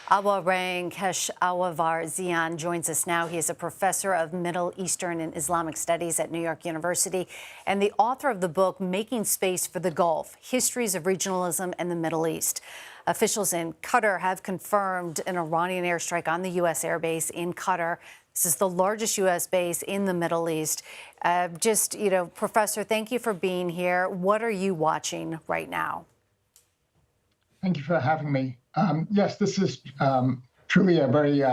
Arang Keshavarzian joins us now. He is a professor of Middle Eastern and Islamic Studies at New York University and the author of the book Making Space for the Gulf: Histories of Regionalism and the Middle East. Officials in Qatar have confirmed an Iranian airstrike on the U.S. airbase in Qatar. This is the largest U.S. base in the Middle East. Professor, thank you for being here. What are you watching right now? Thank you for having me. Yes, this is truly a very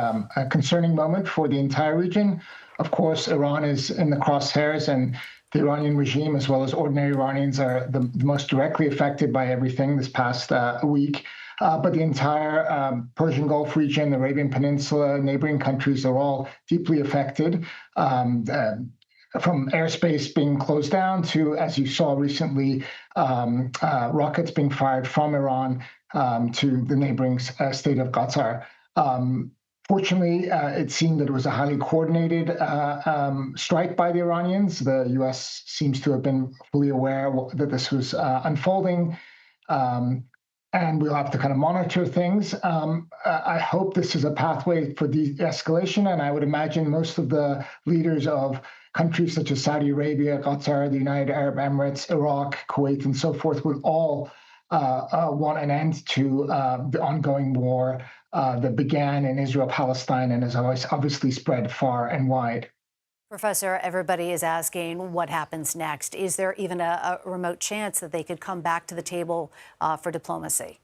concerning moment for the entire region. Of course, Iran is in the crosshairs, and the Iranian regime, as well as ordinary Iranians, are the most directly affected by everything this past week. But the entire Persian Gulf region, the Arabian Peninsula, neighboring countries are all deeply affected. From airspace being closed down to, as you saw recently, rockets being fired from Iran to the neighboring state of Qatar. Fortunately, it seemed that it was a highly coordinated strike by the Iranians. The U.S. seems to have been fully aware that this was unfolding, and we'll have to kind of monitor things. I hope this is a pathway for de-escalation, and I would imagine most of the leaders of countries such as Saudi Arabia, Qatar, the United Arab Emirates, Iraq, Kuwait, and so forth would all want an end to the ongoing war that began in Israel-Palestine and has obviously spread far and wide. Professor, everybody is asking what happens next. Is there even a remote chance that they could come back to the table for diplomacy?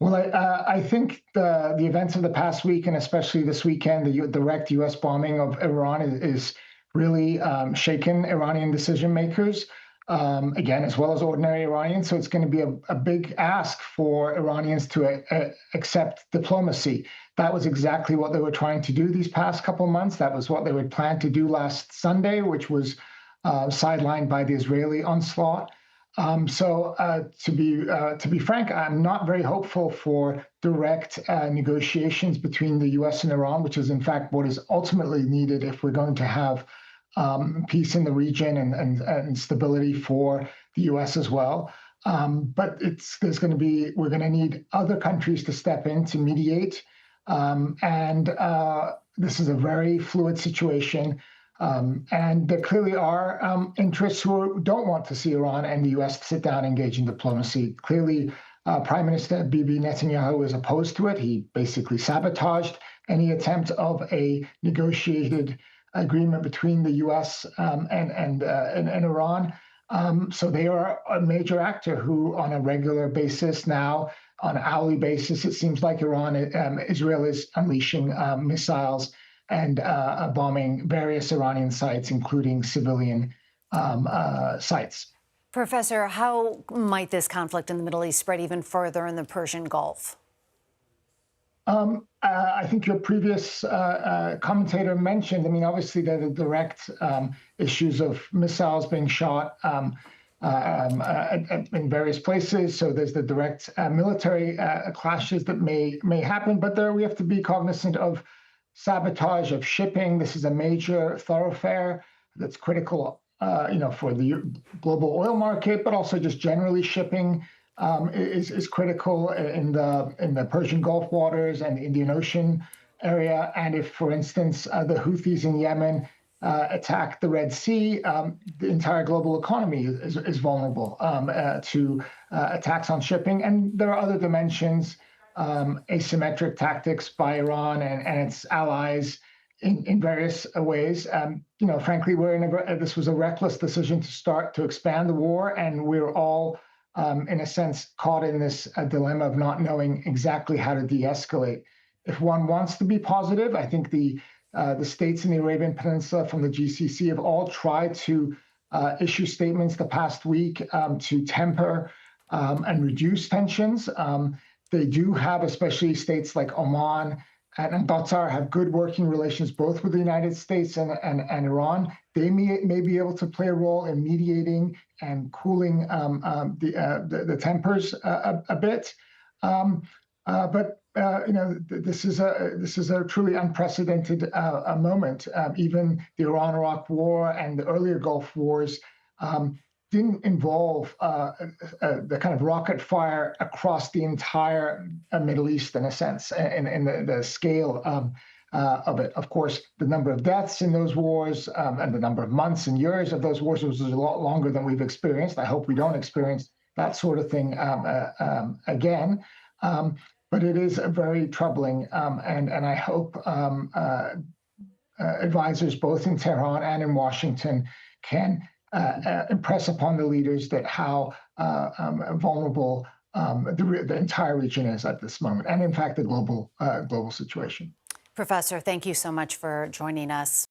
Well, I think the events of the past week, and especially this weekend, the direct U.S. bombing of Iran is really shaken Iranian decision makers, again, as well as ordinary Iranians. So it's going to be a big ask for Iranians to accept diplomacy. That was exactly what they were trying to do these past couple of months. That was what they would plan to do last Sunday, which was sidelined by the Israeli onslaught. To be frank, I'm not very hopeful for direct negotiations between the U.S. and Iran, which is in fact what is ultimately needed if we're going to have peace in the region and stability for the U.S. as well. But we're going to need other countries to step in to mediate. This is a very fluid situation. And there clearly are interests who don't want to see Iran and the U.S. sit down and engage in diplomacy. Clearly, Prime Minister Bibi Netanyahu is opposed to it. He basically sabotaged any attempt of a negotiated agreement between the U.S. and Iran. So they are a major actor who, on a regular basis now, on an hourly basis, it seems like Israel is unleashing missiles and bombing various Iranian sites, including civilian sites. Professor, how might this conflict in the Middle East spread even further in the Persian Gulf? I think your previous commentator mentioned, obviously there are the direct issues of missiles being shot in various places. So there's the direct military clashes that may happen, but there we have to be cognizant of sabotage of shipping. This is a major thoroughfare that's critical, for the global oil market, but also just generally shipping is critical in the Persian Gulf waters and the Indian Ocean area. And if, for instance, the Houthis in Yemen attack the Red Sea, the entire global economy is vulnerable to attacks on shipping. And there are other dimensions, asymmetric tactics by Iran and its allies in various ways. Frankly, this was a reckless decision to start to expand the war, and we're all, in a sense, caught in this dilemma of not knowing exactly how to de-escalate. If one wants to be positive, I think the states in the Arabian Peninsula from the GCC have all tried to issue statements the past week to temper and reduce tensions. They do have, especially states like Oman and Qatar, have good working relations both with the United States and Iran. They may be able to play a role in mediating and cooling the tempers a bit. This is a truly unprecedented moment. Even the Iran-Iraq War and the earlier Gulf Wars didn't involve the kind of rocket fire across the entire Middle East, in a sense, in the scale of it. Of course, the number of deaths in those wars and the number of months and years of those wars was a lot longer than we've experienced. I hope we don't experience that sort of thing again. But it is very troubling, and I hope advisors both in Tehran and in Washington can impress upon the leaders that how vulnerable the entire region is at this moment, and in fact the global situation. Professor, thank you so much for joining us.